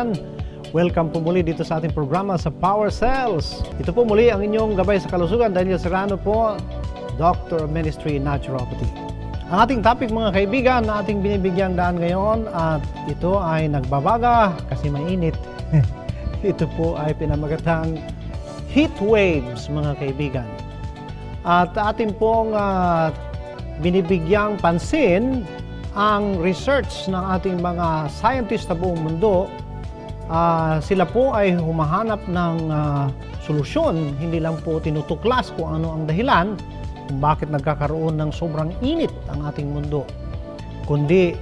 kaibigan. Welcome po muli dito sa ating programa sa Power Cells. Ito po muli ang inyong gabay sa kalusugan. Daniel Serrano po, Doctor of Ministry Naturopathy. Ang ating topic mga kaibigan na ating binibigyang daan ngayon at ito ay nagbabaga kasi mainit. Ito po ay pinamagatang heat waves mga kaibigan. At ating pong binibigyang pansin ang research ng ating mga scientists sa buong mundo. Sila po ay humahanap ng solusyon, hindi lang po tinutuklas kung ano ang dahilan kung bakit nagkakaroon ng sobrang init ang ating mundo, kundi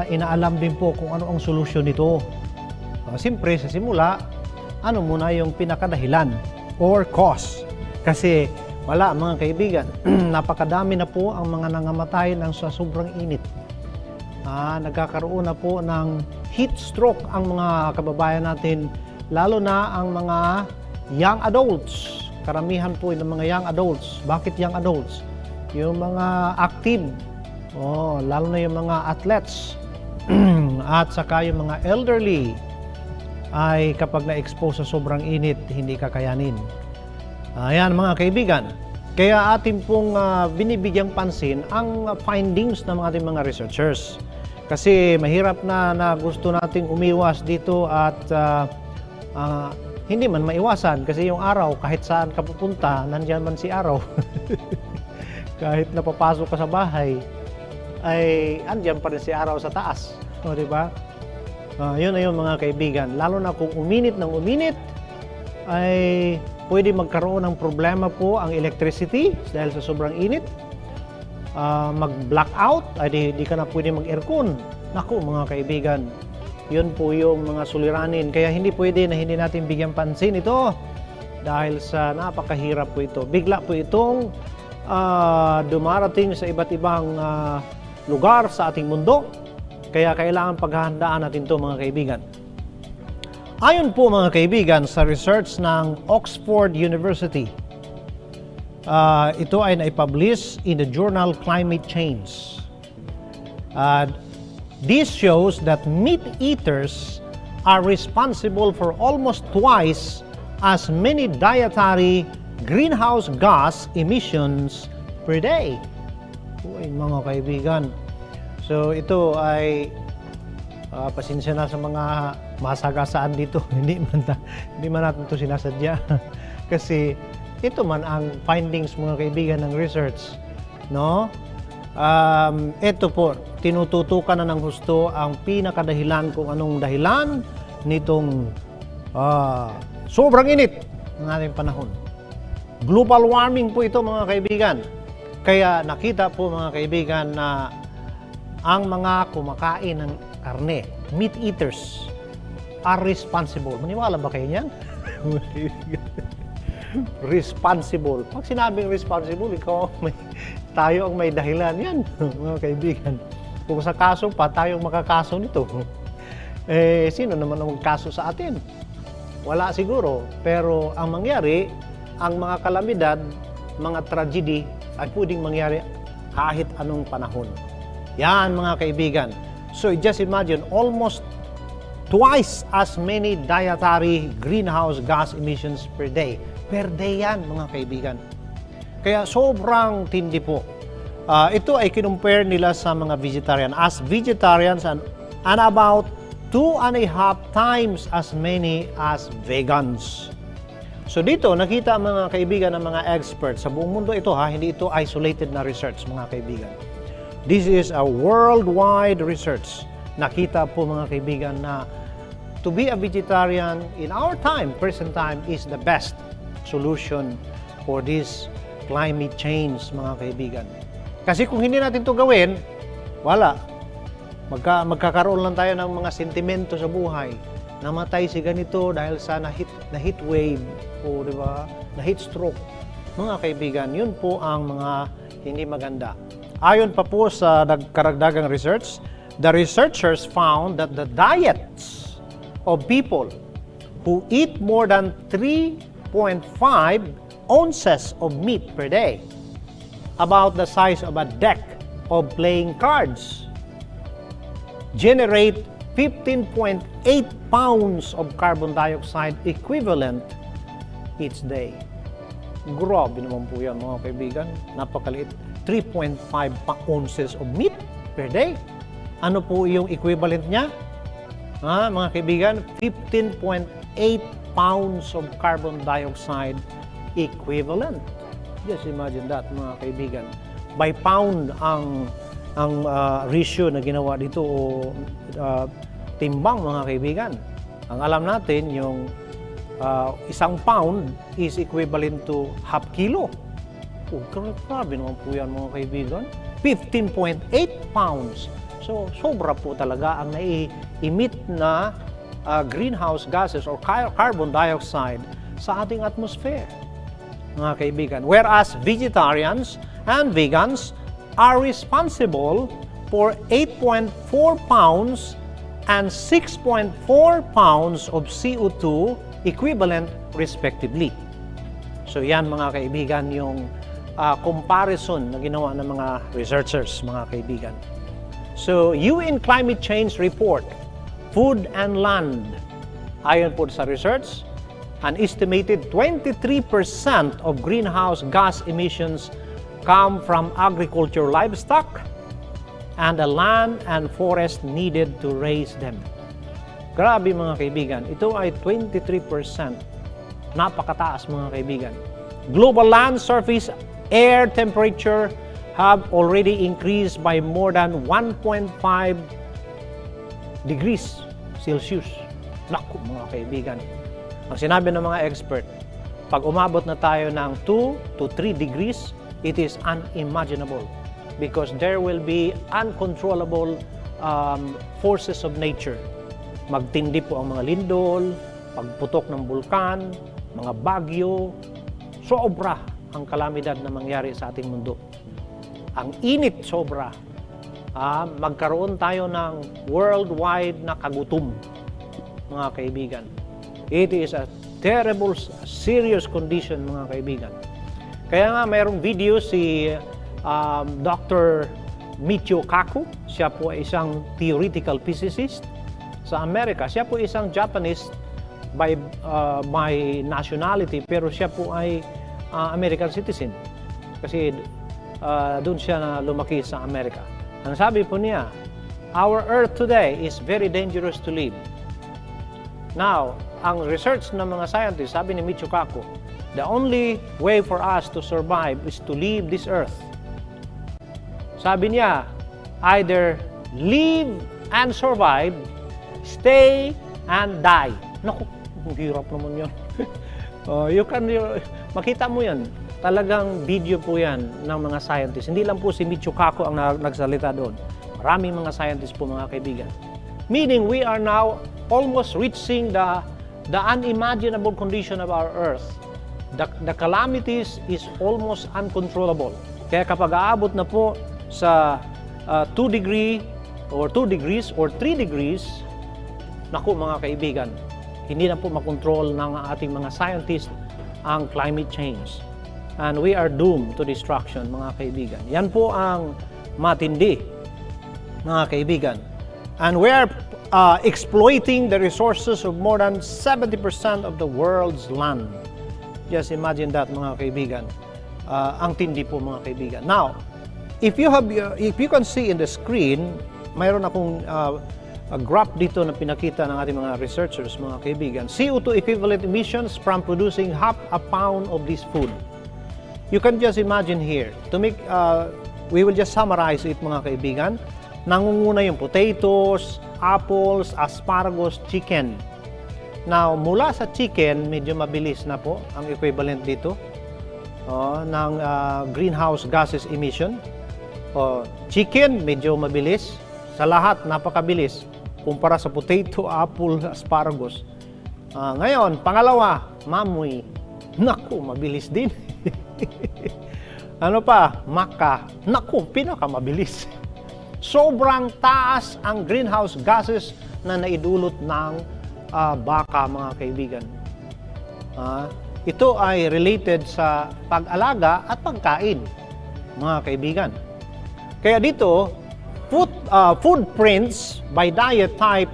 inaalam din po kung ano ang solusyon nito. Siyempre sa simula, ano muna yung pinakadahilan or cause? Kasi wala mga kaibigan, napakadami na po ang mga nangamatay ng sa sobrang init. Nagkakaroon na po ng heat stroke ang mga kababayan natin, lalo na ang mga young adults. Karamihan po ng mga young adults. Bakit young adults? Yung mga active, lalo na yung mga athletes, at saka yung mga elderly, ay kapag na-expose sa sobrang init, hindi kakayanin. Ayan mga kaibigan, kaya atin pong binibigyang pansin ang findings ng ating mga researchers. Kasi mahirap na gusto nating umiwas dito at hindi man maiwasan. Kasi yung araw, kahit saan ka pupunta, nandyan man si araw. Kahit napapasok ka sa bahay, ay andyan pa rin si araw sa taas. O, diba? Yun na yun mga kaibigan. Lalo na kung uminit ng uminit, ay pwede magkaroon ng problema po ang electricity dahil sa sobrang init. Mag-blackout, ay di ka na pwede mag-aircon. Naku mga kaibigan, yun po yung mga suliranin. Kaya hindi pwede na hindi natin bigyan pansin ito dahil sa napakahirap po ito. Bigla po itong dumarating sa iba't ibang lugar sa ating mundo. Kaya kailangan paghahandaan natin ito mga kaibigan. Ayon po mga kaibigan sa research ng Oxford University, ito ay naipublish in the journal Climate Change. This shows that meat eaters are responsible for almost twice as many dietary greenhouse gas emissions per day. Uy, mga kaibigan. So ito ay pasensya na sa mga masagasaan dito. hindi man natin ito sinasadya. Kasi ito man ang findings mga kaibigan ng research, no? Ito po, tinututukan na ng husto ang pinakadahilan kung anong dahilan nitong sobrang init ng ating panahon. Global warming po ito mga kaibigan. Kaya nakita po mga kaibigan na ang mga kumakain ng karne, meat eaters, are responsible. Maniwala ba kayo niyan? Responsible. Pag sinabing responsible, tayo ang may dahilan yan, mga kaibigan. Kung sa kaso pa, tayo ang makakaso nito. Sino naman ang magkaso sa atin? Wala siguro. Pero ang mangyari, ang mga kalamidad, mga tragedy, ay pwedeng mangyari kahit anong panahon. Yan mga kaibigan. So just imagine, almost twice as many dietary greenhouse gas emissions per day. Per day yan mga kaibigan. Kaya sobrang tindi po. Ito ay kinumpare nila sa mga vegetarian. As vegetarians and about 2.5 times as many as vegans. So dito nakita mga kaibigan ng mga experts sa buong mundo ito hindi ito isolated na research mga kaibigan. This is a worldwide research. Nakita po mga kaibigan na to be a vegetarian in our time, present time, is the best solution for this climate change mga kaibigan. Kasi kung hindi natin ito gawin, wala. Magkakaroon lang tayo ng mga sentimento sa buhay. Namatay si ganito dahil sa na heat wave o di ba? Na heat stroke. Mga kaibigan, yun po ang mga hindi maganda. Ayon pa po sa karagdagang research, the researchers found that the diets of people who eat more than 3.5 ounces of meat per day, about the size of a deck of playing cards, generate 15.8 pounds of carbon dioxide equivalent each day. Grabe naman po yan mga kaibigan. Napakaliit. 3.5 ounces of meat per day. Ano po yung equivalent niya? Mga kaibigan, 15.8 pounds of carbon dioxide equivalent. Just imagine that mga kaibigan. By pound ang ratio na ginawa dito o timbang mga kaibigan. Ang alam natin yung isang pound is equivalent to half kilo. Grabe naman po yan mga kaibigan. 15.8 pounds. So, sobra po talaga ang nai-emit na greenhouse gases or carbon dioxide sa ating atmosphere, mga kaibigan. Whereas vegetarians and vegans are responsible for 8.4 pounds and 6.4 pounds of CO2 equivalent respectively. So yan mga kaibigan yung comparison na ginawa ng mga researchers, mga kaibigan. So UN Climate Change Report, Food and Land, ayon po sa research, an estimated 23% of greenhouse gas emissions come from agriculture livestock and the land and forest needed to raise them. Grabe mga kaibigan, ito ay 23%. Napakataas mga kaibigan. Global land surface air temperature have already increased by more than 1.5 degrees Celsius. Naku mga kaibigan. Ang sinabi ng mga expert, pag umabot na tayo ng 2 to 3 degrees, it is unimaginable because there will be uncontrollable forces of nature. Magtindi po ang mga lindol, pagputok ng bulkan, mga bagyo, sobra ang kalamidad na mangyari sa ating mundo. Ang init sobra. Magkaroon tayo ng worldwide na kagutom, mga kaibigan. It is a terrible, serious condition, mga kaibigan. Kaya nga mayroong video si Dr. Michio Kaku. Siya po ay isang theoretical physicist sa Amerika. Siya po isang Japanese by nationality, pero siya po ay American citizen. Kasi doon siya na lumaki sa Amerika. Ang sabi po niya, our Earth today is very dangerous to live. Now, ang research ng mga scientists, sabi ni Michio Kaku, the only way for us to survive is to leave this Earth. Sabi niya, either live and survive, stay and die. Naku, hirap naman yun. Makita mo yan. Talagang video po yan ng mga scientists. Hindi lang po si Michio Kaku ang nagsalita doon. Maraming mga scientists po, mga kaibigan. Meaning, we are now almost reaching the unimaginable condition of our Earth. The calamities is almost uncontrollable. Kaya kapag aabot na po sa 2 degrees or 3 degrees, naku mga kaibigan, hindi na po makontrol ng ating mga scientists ang climate change. And we are doomed to destruction, mga kaibigan. Yan po ang matindi, mga kaibigan. And we are exploiting the resources of more than 70% of the world's land. Just imagine that, mga kaibigan. Ang tindi po, mga kaibigan. Now, if you can see in the screen, mayroon akong graph dito na pinakita ng ating mga researchers, mga kaibigan. CO2 equivalent emissions from producing half a pound of this food. You can just imagine here, to make, we will just summarize it, mga kaibigan. Nangunguna yung potatoes, apples, asparagus, chicken. Now, mula sa chicken, medyo mabilis na po ang equivalent dito ng greenhouse gases emission. Chicken, medyo mabilis. Sa lahat, napakabilis kumpara sa potato, apple, asparagus. Ngayon, pangalawa, mamoy. Naku, mabilis din. Ano pa? Maka. Naku, pinakamabilis. Sobrang taas ang greenhouse gases na naidulot ng baka, mga kaibigan. Ito ay related sa pag-alaga at pagkain, mga kaibigan. Kaya dito, footprints by diet type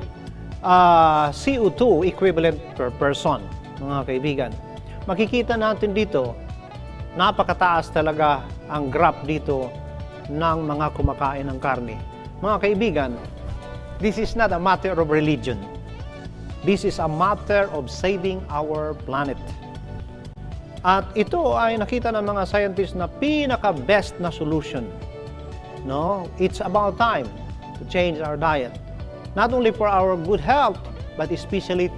CO2 equivalent per person, mga kaibigan. Makikita natin dito, napakataas talaga ang graph dito ng mga kumakain ng karne. Mga kaibigan, this is not a matter of religion. This is a matter of saving our planet. At ito ay nakita ng mga scientists na pinaka-best na solution. No? It's about time to change our diet. Not only for our good health, but especially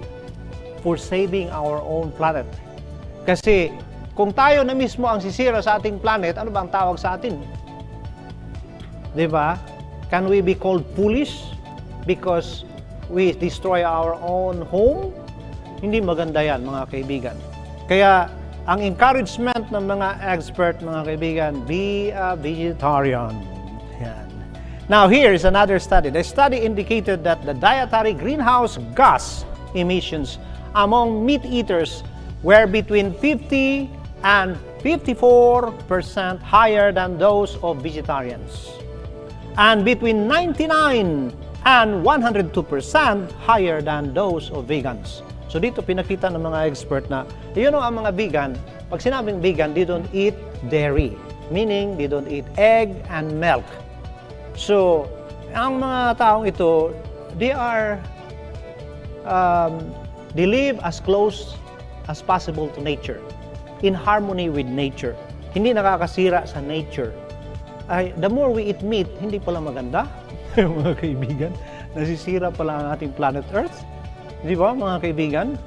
for saving our own planet. Kasi kung tayo na mismo ang sisira sa ating planet, ano ba ang tawag sa atin? Diba? Can we be called foolish because we destroy our own home? Hindi maganda yan, mga kaibigan. Kaya ang encouragement ng mga expert, mga kaibigan, be a vegetarian. Yan. Now, here is another study. The study indicated that the dietary greenhouse gas emissions among meat eaters were between 50 and 54% higher than those of vegetarians, and between 99 and 102% higher than those of vegans. So dito pinakita ng mga expert na, ang mga vegan, pag sinabing vegan, they don't eat dairy. Meaning, they don't eat egg and milk. So, ang mga taong ito, they live as close as possible to nature. In harmony with nature. Hindi nakakasira sa nature. The more we eat meat, hindi pala maganda, mga kaibigan. Nasisira pala ang ating planet Earth. Di ba, mga kaibigan?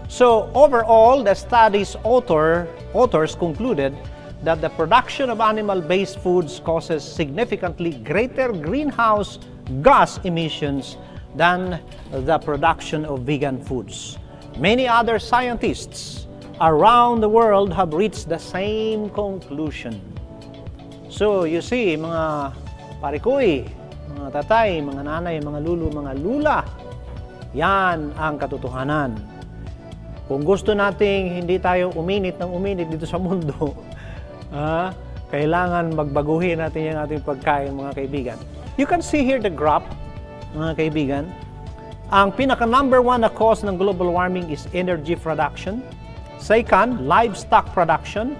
So, overall, the study's authors concluded that the production of animal-based foods causes significantly greater greenhouse gas emissions than the production of vegan foods. Many other scientists around the world have reached the same conclusion. So, you see, mga parikoy, mga tatay, mga nanay, mga lulu, mga lula, yan ang katotohanan. Kung gusto nating hindi tayo uminit dito sa mundo, kailangan magbaguhin natin yung ating pagkain, mga kaibigan. You can see here the graph, mga kaibigan. Ang pinaka number 1 na cause ng global warming is energy production. Second, livestock production.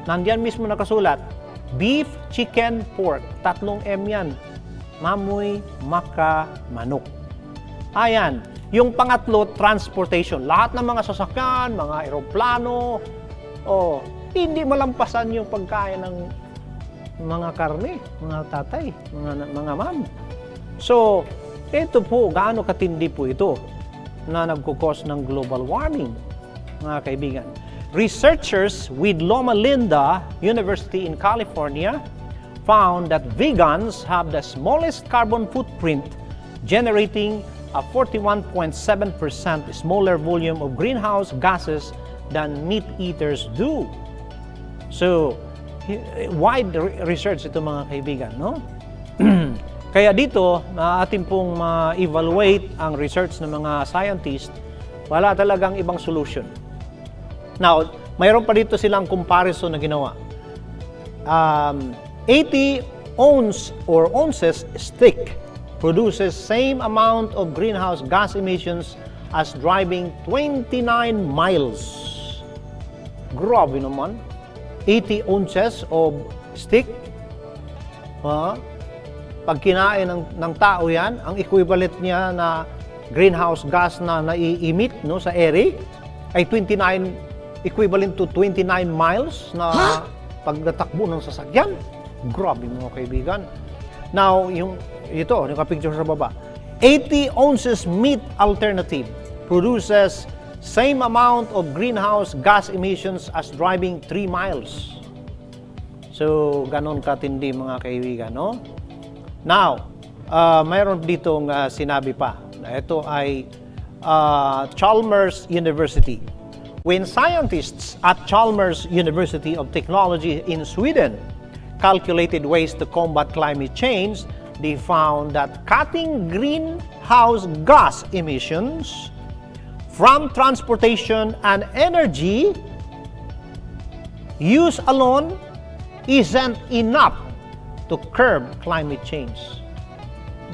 Nandiyan mismo nakasulat, beef, chicken, pork. 3 M yan. Mamoy, maka, manok. Ayan. Yung pangatlo, transportation. Lahat ng mga sasakyan, mga eroplano, hindi malampasan yung pagkain ng mga karne, mga tatay, mga ma'am. So, ito po, gaano katindi po ito na nagkukos ng global warming, mga kaibigan. Researchers with Loma Linda University in California found that vegans have the smallest carbon footprint, generating a 41.7% smaller volume of greenhouse gases than meat eaters do. So, wide research ito, mga kaibigan, no? Kaya dito, atin pong ma-evaluate ang research ng mga scientists, wala talagang ibang solution. Now, mayroon pa dito silang comparison na ginawa. 80 ounces steak produces same amount of greenhouse gas emissions as driving 29 miles. Grabe naman. 80 ounces of steak. Pag kinain ng tao yan, ang equivalent niya na greenhouse gas na nai-emit, no, sa ere ay equivalent to 29 miles na pagtatakbo ng sasakyan. Grabe, mga kaibigan. Now, yung picture sa baba. 80 ounces meat alternative produces same amount of greenhouse gas emissions as driving 3 miles. So, ganon katindi, mga kaibigan, no? Now, mayroon ditong sinabi pa. Ito ay Chalmers University. When scientists at Chalmers University of Technology in Sweden calculated ways to combat climate change, they found that cutting greenhouse gas emissions from transportation and energy use alone isn't enough to curb climate change.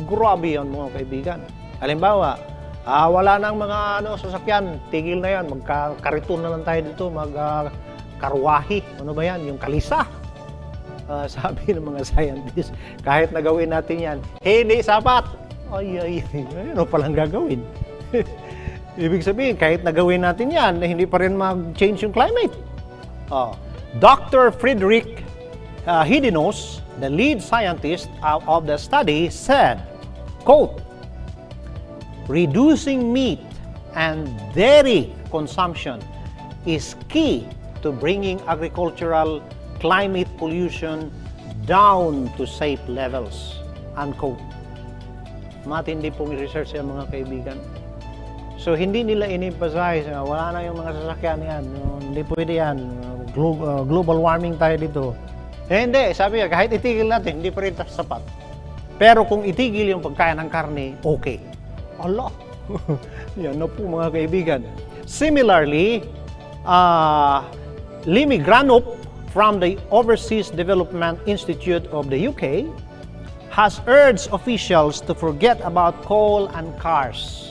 Grabe yan, mga kaibigan. Halimbawa, Wala nang mga sasakyan, tigil na yan, magkakariton na lang tayo dito, magkarwahi. Ano ba yan? Yung kalisa. Sabi ng mga scientists, kahit nagawin natin yan, hindi sapat. Ano palang gagawin? Ibig sabihin, kahit nagawin natin yan, hindi pa rin mag-change yung climate. Dr. Friedrich Hidenos, the lead scientist of the study, said, quote, "Reducing meat and dairy consumption is key to bringing agricultural climate pollution down to safe levels." Unquote. Matindi pong research yan, mga kaibigan. So, hindi nila in-emphasize, wala na yung mga sasakyan yan, hindi pwede yan, global warming tayo dito. Hindi, sabi niya, kahit itigil natin, hindi pa rin sapat. Pero kung itigil yung pagkain ng karne, okay. Allah! Yan na po, mga kaibigan. Similarly, Limi Granup from the Overseas Development Institute of the UK has urged officials to forget about coal and cars.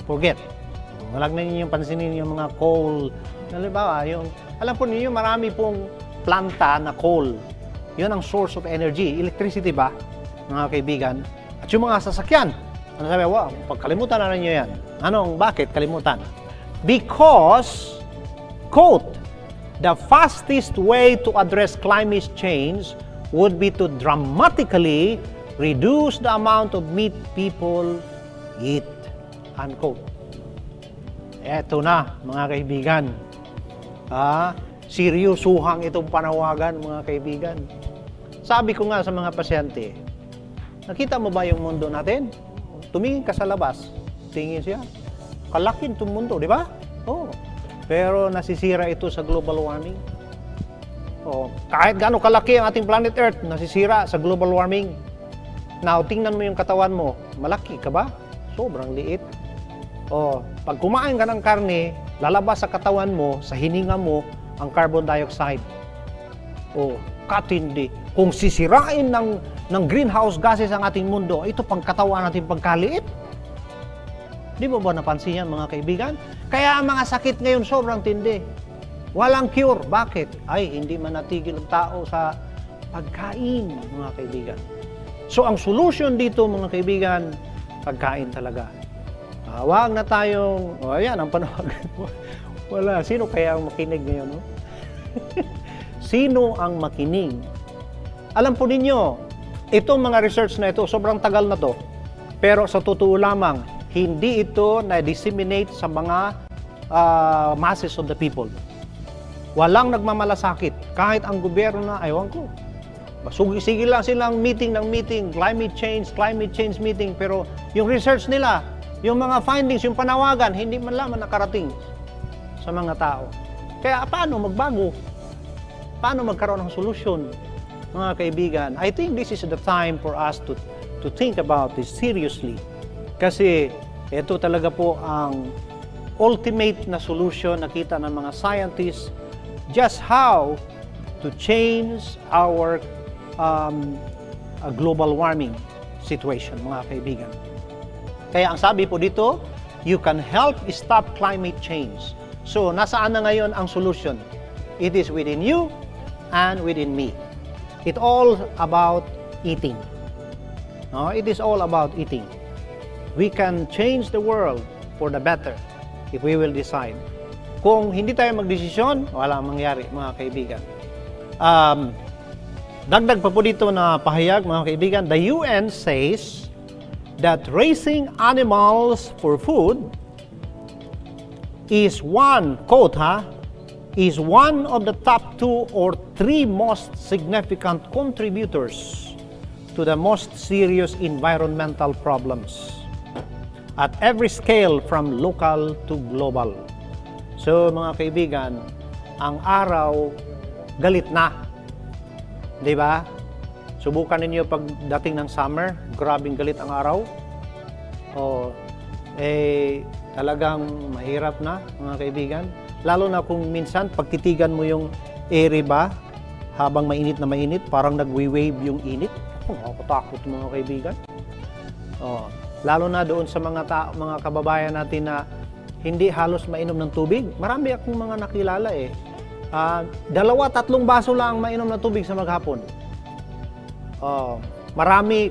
Forget. Walang na ninyong pansinin yung mga coal. Halimbawa, alam po ninyo, marami pong planta na coal. Yun ang source of energy. Electricity ba, mga kaibigan? At yung mga sasakyan. Ano sabi? Wow, pagkalimutan na ninyo yan. Bakit kalimutan? Because, quote, "the fastest way to address climate change would be to dramatically reduce the amount of meat people eat." Unquote. Eto na, mga kaibigan. Seryosuhang itong panawagan, mga kaibigan. Sabi ko nga sa mga pasyente, nakita mo ba yung mundo natin? Tumingin ka sa labas, tingin siya. Kalaki itong mundo, di ba? Pero nasisira ito sa global warming. Kahit gaano kalaki ang ating planet Earth, nasisira sa global warming. Now, tingnan mo yung katawan mo. Malaki ka ba? Sobrang liit. Pag kumain ka ng karne, lalabas sa katawan mo, sa hininga mo, ang carbon dioxide. Katindi. Kung sisirain ng greenhouse gases ang ating mundo, ito pang katawan natin pagkaliit. Di mo ba napansin yan, mga kaibigan? Kaya ang mga sakit ngayon sobrang tindi. Walang cure. Bakit? Hindi manatigil ang tao sa pagkain, mga kaibigan. So, ang solution dito, mga kaibigan, pagkain talaga. Wag na tayong, ayan, ang panawagan mo. Wala. Sino kaya ang makinig ngayon? Sino ang makinig? Alam po ninyo, itong mga research na ito, sobrang tagal na to. Pero sa totoo lamang, hindi ito na-disseminate sa mga masses of the people. Walang nagmamalasakit. Kahit ang gobyerno na, aywan ko. Sige lang silang meeting, climate change meeting. Pero yung research nila, yung mga findings, yung panawagan, hindi man lamang nakarating sa mga tao. Kaya paano magbago? Paano magkaroon ng solusyon, mga kaibigan? I think this is the time for us to think about this seriously. Kasi ito talaga po ang ultimate na solution nakita ng mga scientists just how to change our global warming situation, mga kaibigan. Kaya ang sabi po dito, you can help stop climate change. So, nasaan na ngayon ang solution? It is within you and within me. It's all about eating. It is all about eating. We can change the world for the better if we will decide. Kung hindi tayo magdesisyon, walang mangyari, mga kaibigan. Dagdag pa po dito na pahayag, mga kaibigan, the UN says that raising animals for food is one of the top 2 or 3 most significant contributors to the most serious environmental problems at every scale from local to global. So, mga kaibigan, ang araw galit na. 'Di ba? Subukan ninyo pagdating ng summer, grabing galit ang araw. Talagang mahirap na, mga kaibigan. Lalo na kung minsan, pagtitigan mo yung ere ba, habang mainit na mainit, parang nagwi-wave yung init. Nakakatakot, mga kaibigan. lalo na doon sa mga kababayan natin na hindi halos mainom ng tubig. Marami akong mga nakilala 2-3 baso lang mainom ng tubig sa maghapon.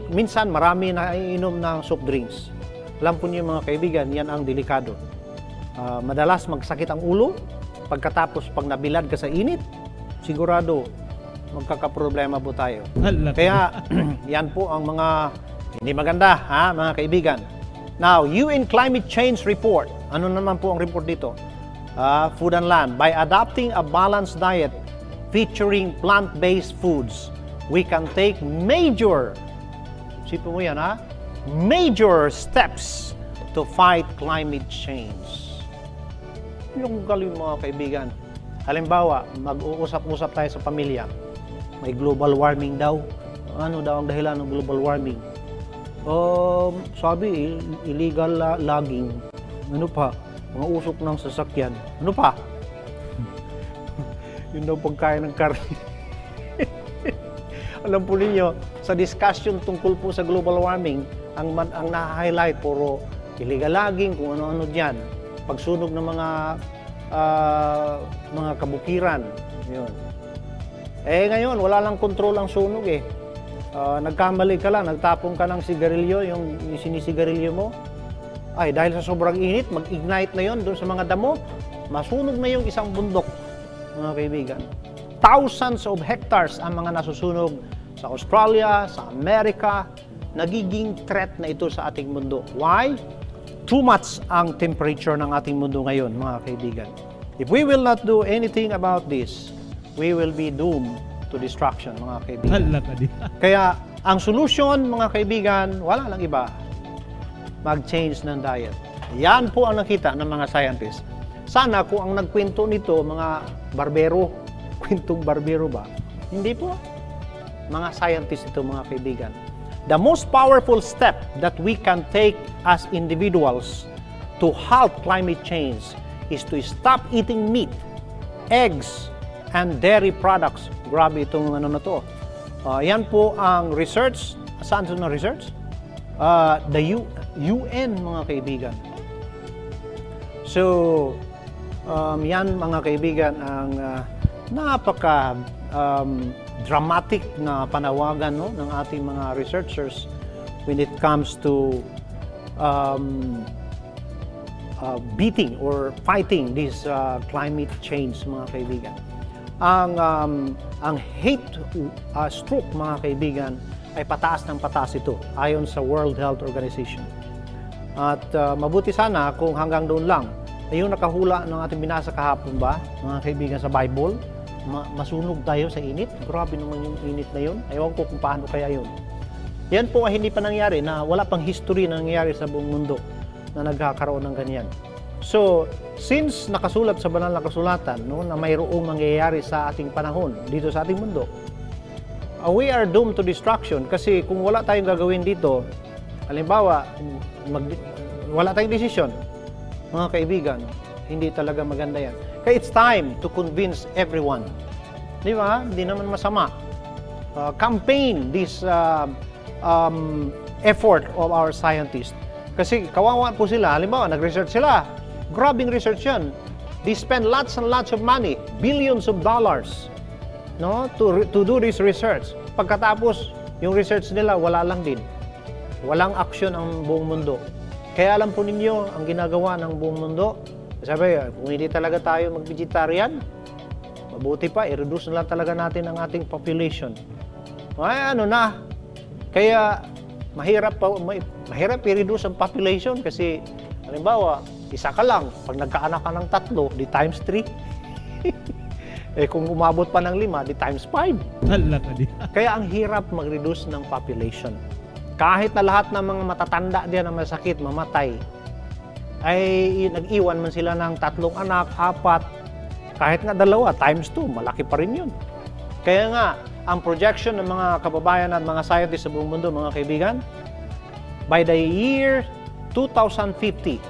Minsan marami na iinom ng soft drinks. Alam po niyo mga kaibigan, yan ang delikado. Madalas magsakit ang ulo, pagkatapos pag nabilad ka sa init, sigurado magkakaproblema po tayo. Kaya yan po ang mga hindi maganda, mga kaibigan. Now, UN Climate Change Report. Ano naman po ang report dito? Food and Land. By adopting a balanced diet featuring plant-based foods, we can take major steps to fight climate change. Yung galing mga kaibigan. Halimbawa, mag-uusap-usap tayo sa pamilya. May global warming daw. Ano daw ang dahilan ng global warming? Sabi, illegal logging. Ano pa? Mga usok ng sasakyan. Ano pa? Yun daw pagkain ng karne. Alam po ninyo, sa discussion tungkol po sa global warming, ang na-highlight puro illegal logging, kung ano-ano dyan. Pagsunog ng mga kabukiran. Yun. Ngayon, wala lang control ang sunog nagkamali ka lang, nagtapon ka ng sigarilyo, yung sinisigarilyo mo. Dahil sa sobrang init, mag-ignite na yon doon sa mga damo, masunog na yung isang bundok, mga kaibigan. Thousands of hectares ang mga nasusunog sa Australia, sa Amerika. Nagiging threat na ito sa ating mundo. Why? Too much ang temperature ng ating mundo ngayon, mga kaibigan. If we will not do anything about this, we will be doomed to destruction, mga kaibigan. Kaya, ang solusyon, mga kaibigan, wala lang iba. Mag-change ng diet. Yan po ang nakita ng mga scientists. Sana kung ang nagkwento nito, mga barbero, kwentong barbero ba? Hindi po. Mga scientists ito, mga kaibigan. The most powerful step that we can take as individuals to halt climate change is to stop eating meat, eggs, and dairy products. Grabe itong ano na to. Yan po ang research. Saan ito na research? The UN, mga kaibigan. So, yan mga kaibigan ang dramatic na panawagan ng ating mga researchers when it comes to beating or fighting this climate change, mga kaibigan. Ang hate stroke, mga kaibigan, ay pataas ng pataas ito ayon sa World Health Organization. At mabuti sana kung hanggang doon lang. Yung nakahula ng ating binasa kahapon ba, mga kaibigan, sa Bible, masunog tayo sa init. Grabe naman yung init na yun. Ewan ko kung paano kaya yun. Yan po ay hindi pa nangyari, na wala pang history na nangyari sa buong mundo na nagkakaroon ng ganyan. So, since nakasulat sa banal na kasulatan na mayroong mangyayari sa ating panahon, dito sa ating mundo, we are doomed to destruction. Kasi kung wala tayong gagawin dito, halimbawa, wala tayong desisyon, mga kaibigan, hindi talaga maganda yan. Kaya it's time to convince everyone. Di ba? Hindi naman masama. Campaign this effort of our scientists. Kasi kawawa po sila. Halimbawa, nag-research sila. Grabing research yan. They spend lots and lots of money, billions of dollars, to do this research. Pagkatapos, yung research nila, wala lang din. Walang action ang buong mundo. Kaya alam po ninyo, ang ginagawa ng buong mundo, sabi, kung hindi talaga tayo mag-vegetarian, mabuti pa, i-reduce na lang talaga natin ang ating population. Kaya mahirap i-reduce ang population kasi, halimbawa, isa ka lang, pag nagkaanak ka ng 3, di times 3. Kung umabot pa ng 5, di times 5. Kaya ang hirap mag-reduce ng population. Kahit na lahat ng mga matatanda diyan na masakit, mamatay, ay nag-iwan man sila ng 3 anak, 4, kahit nga 2, times 2, malaki pa rin yun. Kaya nga, ang projection ng mga kababayan at mga scientists sa buong mundo, mga kaibigan, by the year 2050,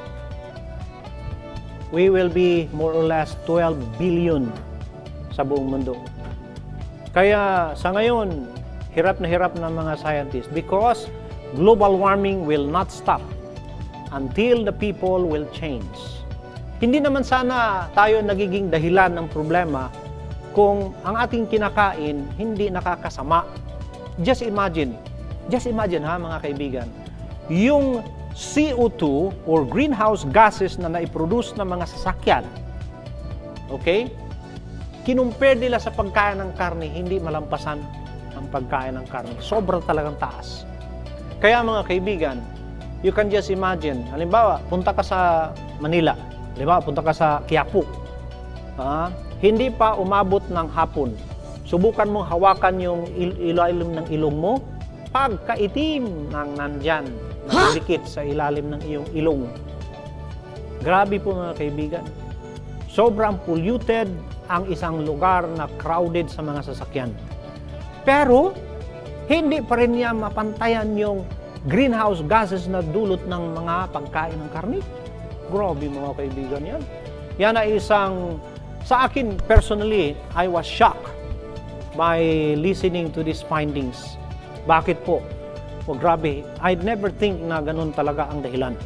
we will be more or less 12 billion sa buong mundo. Kaya sa ngayon, hirap na mga scientists because global warming will not stop until the people will change. Hindi naman sana tayo nagiging dahilan ng problema kung ang ating kinakain hindi nakakasama. Just imagine ha mga kaibigan, yung CO2 or greenhouse gases na naiproduce ng mga sasakyan, okay? Kinumpare nila sa pagkain ng karne, hindi malampasan ang pagkain ng karne. Sobrang talagang taas. Kaya mga kaibigan, you can just imagine, halimbawa, punta ka sa Manila, halimbawa, punta ka sa Quiapo, hindi pa umabot ng hapon. Subukan mong hawakan yung ilalim ng ilong mo, pagkaitim ng nandyan, nakadikit sa ilalim ng iyong ilong. Grabe po mga kaibigan. Sobrang polluted ang isang lugar na crowded sa mga sasakyan. Pero, hindi pa rin niya mapantayan yung greenhouse gases na dulot ng mga pagkain ng karne. Grabe mga kaibigan yan. Yan ay isang, sa akin personally, I was shocked by listening to these findings. Bakit po? O grabe, I'd never think na ganun talaga ang dahilan.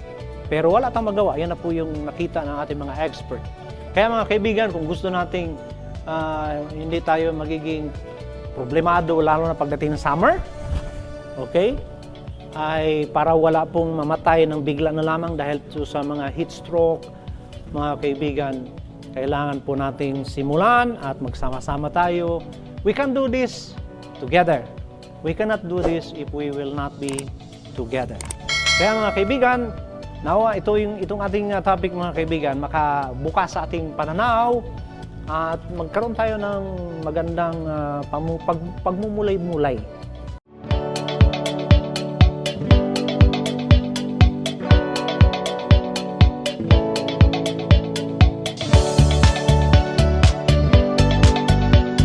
Pero wala tayong magawa. Yan na po yung nakita ng ating mga expert. Kaya mga kaibigan, kung gusto nating hindi tayo magiging problemado, lalo na pagdating ng summer, okay, ay para wala pong mamatay ng bigla na lamang dahil sa mga heat stroke, mga kaibigan, kailangan po nating simulan at magsama-sama tayo. We can do this together. We cannot do this if we will not be together. Kaya mga kaibigan, nawa itong ating topic mga kaibigan, makabukas sa ating pananaw at magkaroon tayo ng magandang pagmumulay-mulay